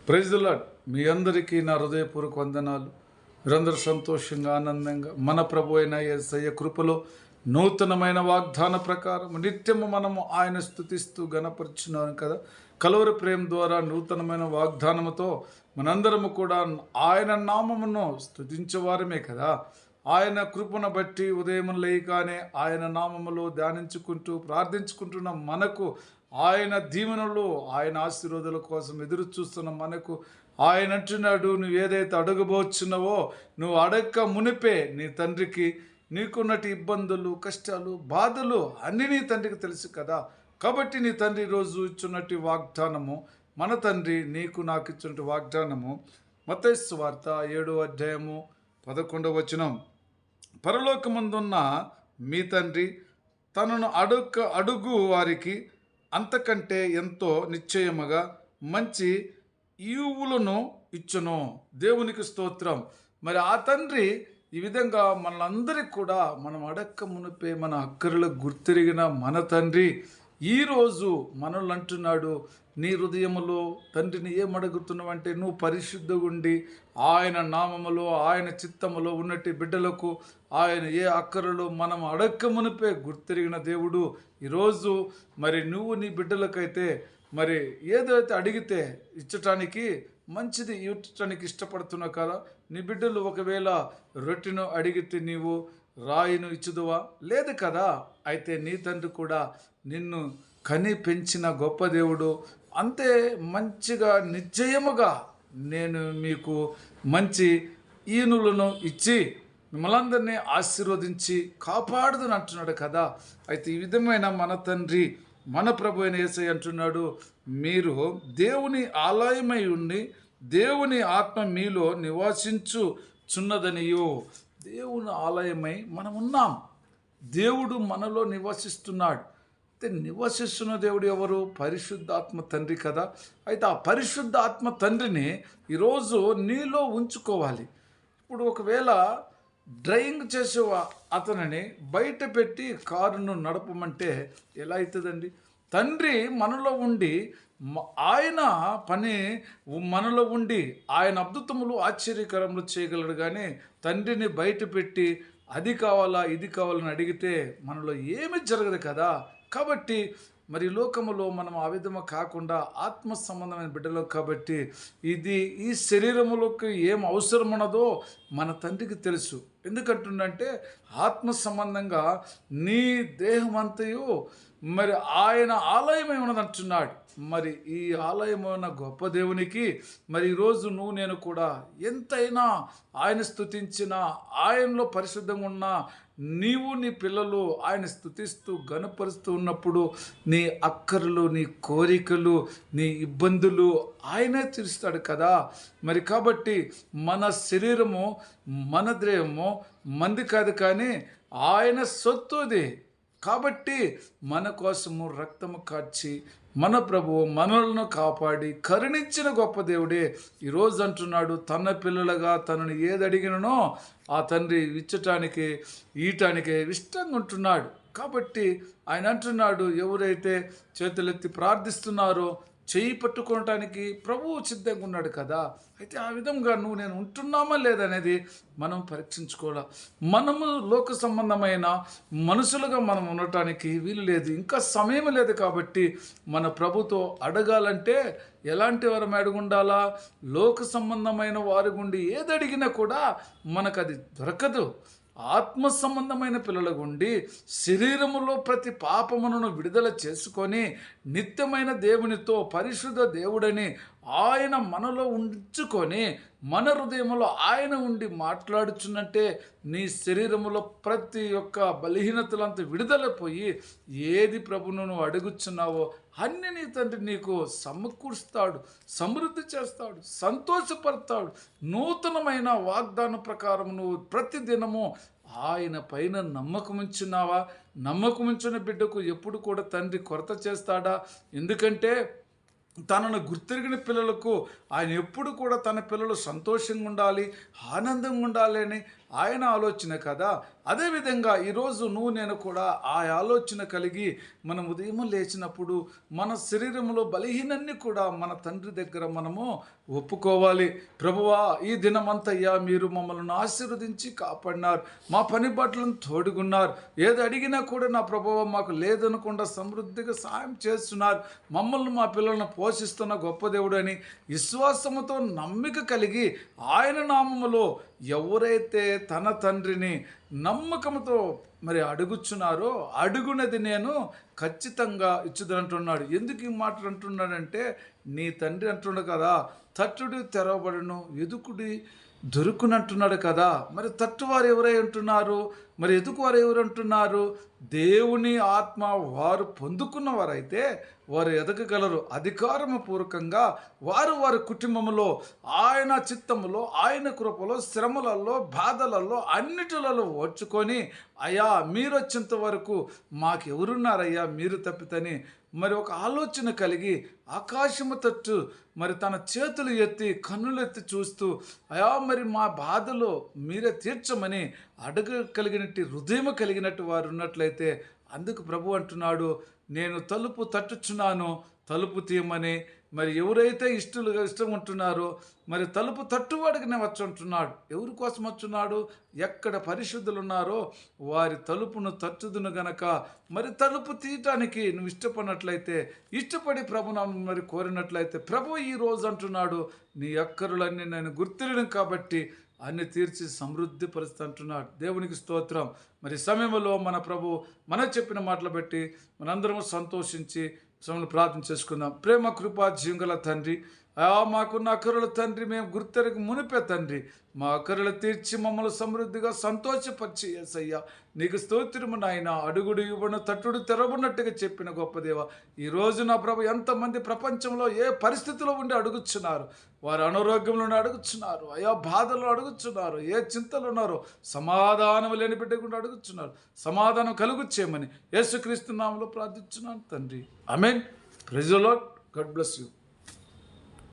Praise the lord. మీ అందరికీ నా హృదయపూర్వక వందనాలు. మీరందరూ సంతోషంగా ఆనందంగా మన ప్రభు అయిన యేసయ్య కృపలో నూతనమైన వాగ్దాన ప్రకారం నిత్యము మనము ఆయన స్తుతిస్తూ గణపరుచున్నాం కదా. కలువరి ప్రేమ ద్వారా నూతనమైన వాగ్దానముతో మనందరము కూడా ఆయన నామమును స్తుతించేవారమే కదా. ఆయన కృపను బట్టి ఉదయం లేయగానే ఆయన నామములో ధ్యానించుకుంటూ ప్రార్థించుకుంటున్న మనకు, ఆయన దీవెనలు ఆయన ఆశీర్వాదాల కోసం ఎదురు చూస్తున్న మనకు ఆయన అంటున్నాడు, నువ్వు ఏదైతే అడగబోచున్నావో నువ్వు అడగక మునిపే నీ తండ్రికి నీకున్నటి ఇబ్బందులు, కష్టాలు, బాధలు అన్నీ నీ తండ్రికి తెలుసు కదా. కాబట్టి నీ తండ్రి ఈరోజు ఇచ్చున్నట్టు వాగ్దానము, మన తండ్రి నీకు నాకు ఇచ్చినట్టు వాగ్దానము మత్తయి సువార్త 7వ అధ్యాయము 11వ వచనం. పరలోకమందున్న మీ తండ్రి తనను అడుగు వారికి అంతకంటే ఎంతో నిశ్చయముగా మంచి ఈవులను ఇచ్చును. దేవునికి స్తోత్రం. మరి ఆ తండ్రి ఈ విధంగా మనందరికి కూడా మనం అడక్క మునిపే మన అక్కర్లకు గుర్తిరిగిన మన తండ్రి ఈరోజు మనల్ని అంటున్నాడు, నీ హృదయములో తండ్రిని ఏమడుగుతున్నావంటే నువ్వు పరిశుద్ధంగా ఉండి ఆయన నామములో ఆయన చిత్తములో ఉన్నట్టి బిడ్డలకు ఆయన ఏ అక్కరలో మనం అడక్క మునిపే గుర్తిరిగిన దేవుడు ఈరోజు మరి నువ్వు నీ బిడ్డలకైతే మరి ఏదైతే అడిగితే ఇచ్చటానికి మంచిది ఇవ్వటానికి ఇష్టపడుతున్నావు కదా. నీ బిడ్డలు ఒకవేళ రొట్టెను అడిగితే నీవు రాయిను ఇచ్చుదువా? లేదు కదా. అయితే నీ తండ్రి కూడా నిన్ను కని పెంచిన గొప్ప దేవుడు, అంతే మంచిగా నిశ్చయముగా నేను మీకు మంచి ఈనులను ఇచ్చి మిమ్మల్ందరినీ ఆశీర్వదించి కాపాడుదని అంటున్నాడు కదా. అయితే ఈ విధమైన మన తండ్రి మన ప్రభు అయిన యేసయ్య అంటున్నాడు, మీరు దేవుని ఆలయమై ఉండి దేవుని ఆత్మ మీలో నివాసించుచున్నదనియో. దేవుని ఆలయమై మనం ఉన్నాం, దేవుడు మనలో నివసిస్తున్నాడు. అయితే నివసిస్తున్న దేవుడు ఎవరు? పరిశుద్ధాత్మ తండ్రి కదా. అయితే ఆ పరిశుద్ధాత్మ తండ్రిని ఈరోజు నీలో ఉంచుకోవాలి. ఇప్పుడు ఒకవేళ డ్రైవింగ్ చేసే అతనిని బయట పెట్టి కారును నడపమంటే ఎలా అవుతుందండి? తండ్రి మనలో ఉండి ఆయన పని మనలో ఉండి ఆయన అద్భుతములు ఆశ్చర్యకరములు చేయగలడు. కానీ తండ్రిని బయట పెట్టి అది కావాలా ఇది కావాలని అడిగితే మనలో ఏమీ జరగదు కదా. కాబట్టి మరి లోకములో మనం ఆ విధంగా కాకుండా ఆత్మ సంబంధమైన బిడ్డలు కాబట్టి ఈ శరీరములోకి ఏం అవసరం ఉన్నదో మన తండ్రికి తెలుసు. ఎందుకంటుందంటే ఆత్మ సంబంధంగా నీ దేహం అంతయు మరి ఆయన ఆలయమై ఉన్నదంటున్నాడు. మరి ఈ ఆలయమైన గొప్ప దేవునికి మరి ఈరోజు నువ్వు నేను కూడా ఎంతైనా ఆయన స్తుతించిన, ఆయనలో పరిశుద్ధంగా ఉన్న నీవు నీ పిల్లలు ఆయన స్తుతిస్తూ గణపరుస్తూ ఉన్నప్పుడు నీ అక్కర్లు, నీ కోరికలు, నీ ఇబ్బందులు ఆయనే తీరుస్తాడు కదా. మరి కాబట్టి మన శరీరము మన దేహము మంది కాదు, కానీ ఆయన సొత్తుది. కాబట్టి మన కోసము రక్తము కార్చి మన ప్రభువు మనలను కాపాడి కరుణించిన గొప్ప దేవుడే ఈరోజు అంటున్నాడు, తన పిల్లలుగా తనను ఏది అడిగిననో ఆ తండ్రి ఇచ్చటానికి ఈయటానికి ఇష్టంగా ఉంటున్నాడు. కాబట్టి ఆయన అంటున్నాడు, ఎవరైతే చేతులెత్తి ప్రార్థిస్తున్నారో చేయి పట్టుకోవటానికి ప్రభువు సిద్ధంగా ఉన్నాడు కదా. అయితే ఆ విధంగా నువ్వు నేను ఉంటున్నామా లేదనేది మనం పరీక్షించుకోవాలి. మనము లోక సంబంధమైన మనుషులుగా మనం ఉండటానికి వీలు లేదు, ఇంకా సమయం లేదు. కాబట్టి మన ప్రభుతో అడగాలంటే ఎలాంటి వారం అడుగుండాలా? లోక సంబంధమైన వారి గుండి ఏది అడిగినా కూడా మనకు అది దొరకదు. ఆత్మ సంబంధమైన పిల్లల గుండి శరీరములో ప్రతి పాపమును విడుదల చేసుకొని నిత్యమైన దేవునితో పరిశుద్ధ దేవుడని ఆయన మనలో ఉంచుకొని మన హృదయంలో ఆయన ఉండి మాట్లాడుచున్నట్టే నీ శరీరములో ప్రతి ఒక్క బలహీనతలంతా విడుదలపోయి ఏది ప్రభును నువ్వు అడుగుచున్నావో అన్ని నీ తండ్రి నీకు సమకూరుస్తాడు, సమృద్ధి చేస్తాడు, సంతోషపడతాడు. నూతనమైన వాగ్దానం ప్రకారం నువ్వు ప్రతిదినము ఆయన పైన నమ్మకం ఉంచున్నావా? నమ్మకం ఉంచిన బిడ్డకు ఎప్పుడు కూడా తండ్రి కొరత చేస్తాడా? ఎందుకంటే తనను గుర్తిరిగిన పిల్లలకు ఆయన ఎప్పుడు కూడా తన పిల్లలు సంతోషంగా ఉండాలి, ఆనందంగా ఉండాలి అని ఆయన ఆలోచన కదా. అదేవిధంగా ఈరోజు నువ్వు నేను కూడా ఆ ఆలోచన కలిగి మనం ఉదయం లేచినప్పుడు మన శరీరంలో బలహీనన్ని కూడా మన తండ్రి దగ్గర మనము ఒప్పుకోవాలి. ప్రభువా, ఈ దినమంతయ్యా మీరు మమ్మల్ని ఆశీర్వదించి కాపాడినారు, మా పని బట్టలను తోడుగున్నారు, ఏది అడిగినా కూడా నా ప్రభువా మాకు లేదనకుండా సమృద్ధిగా సాయం చేస్తున్నారు, మమ్మల్ని మా పిల్లలను పోషిస్తున్న గొప్ప దేవుడు అని విశ్వాసముతో నమ్మిక కలిగి ఆయన నామములో ఎవరైతే తన తండ్రిని నమ్మకంతో మరి అడుగుచున్నారో అడుగునది నేను ఖచ్చితంగా ఇచ్చుదంటున్నాడు. ఎందుకు ఈ మాటలు అంటున్నాడంటే, నీ తండ్రి అంటున్నాడు కదా, తట్టుడు తెరవబడును, ఎదుకుడి దొరుకునంటున్నాడు కదా. మరి తట్టువారు ఎవరై అంటున్నారు, మరి ఎదుకువారు ఎవరు అంటున్నారు? దేవుని ఆత్మ వారు పొందుకున్నవారైతే వారు ఎదగగలరు. అధికారము పూర్వకంగా వారు వారి కుటుంబంలో ఆయన చిత్తములో ఆయన కృపలో శ్రమలలో బాధలలో అన్నిటిలలో ఓర్చుకొని, అయ్యా మీరు వచ్చేంత వరకు మాకెవరున్నారయ్యా మీరు తప్పితని మరి ఒక ఆలోచన కలిగి ఆకాశము తట్టు మరి తన చేతులు ఎత్తి కన్నులు ఎత్తి చూస్తూ, అయా మరి మా బాధలో మీరే తీర్చమని అడగగలిగినట్టు హృదయం కలిగినట్టు వారు ఉన్నట్లయితే, అందుకు ప్రభు అంటున్నాడు, నేను తలుపు తట్టుచున్నాను, తలుపు తీయమని. మరి ఎవరైతే ఇష్టం ఉంటున్నారో మరి తలుపు తట్టువాడికి నేను వచ్చి ఉంటున్నాడు. ఎవరి కోసం వచ్చున్నాడు? ఎక్కడ పరిశుద్ధులు ఉన్నారో వారి తలుపును తట్టుదును గనక మరి తలుపు తీయటానికి నువ్వు ఇష్టపడినట్లయితే, ఇష్టపడి ప్రభును మరి కోరినట్లయితే, ప్రభు ఈ రోజు అంటున్నాడు, నీ అక్కరులన్నీ నేను గుర్తిరిను కాబట్టి అన్ని తీర్చి సమృద్ధి పరిస్థితి అంటున్నాడు. దేవునికి స్తోత్రం. మరి సమయంలో మన ప్రభు మన చెప్పిన మాటలు బట్టి మనందరము సంతోషించి సమయంలో ప్రార్థన చేసుకుందాం. ప్రేమ కృపా జీవంగల తండ్రి, మాకున్న అక్కరుల తండ్రి, మేము గుర్తెరగ మునిపే తండ్రి, మా అక్కరులు తీర్చి మమ్మల్ని సమృద్ధిగా సంతోషపరిచి యేసయ్యా నీకు స్తోత్రము నాయన. అడుగుడు ఇవ్వను తట్టుడు తెరవబడినట్టుగా చెప్పిన గొప్ప దేవ, ఈరోజు నా ప్రభు ఎంతమంది ప్రపంచంలో ఏ పరిస్థితిలో ఉండి అడుగుచున్నారు, వారు అనారోగ్యంలో అడుగుచున్నారు, అయా బాధలు అడుగుచున్నారు, ఏ చింతలు ఉన్నారో సమాధానం లేని బిడ్డకుండా అడుగుచున్నారు, సమాధానం కలుగు చేయమని యేసుక్రీస్తు నామములో ప్రార్థించున్నాను తండ్రి. Amen. Praise the lord. God bless you.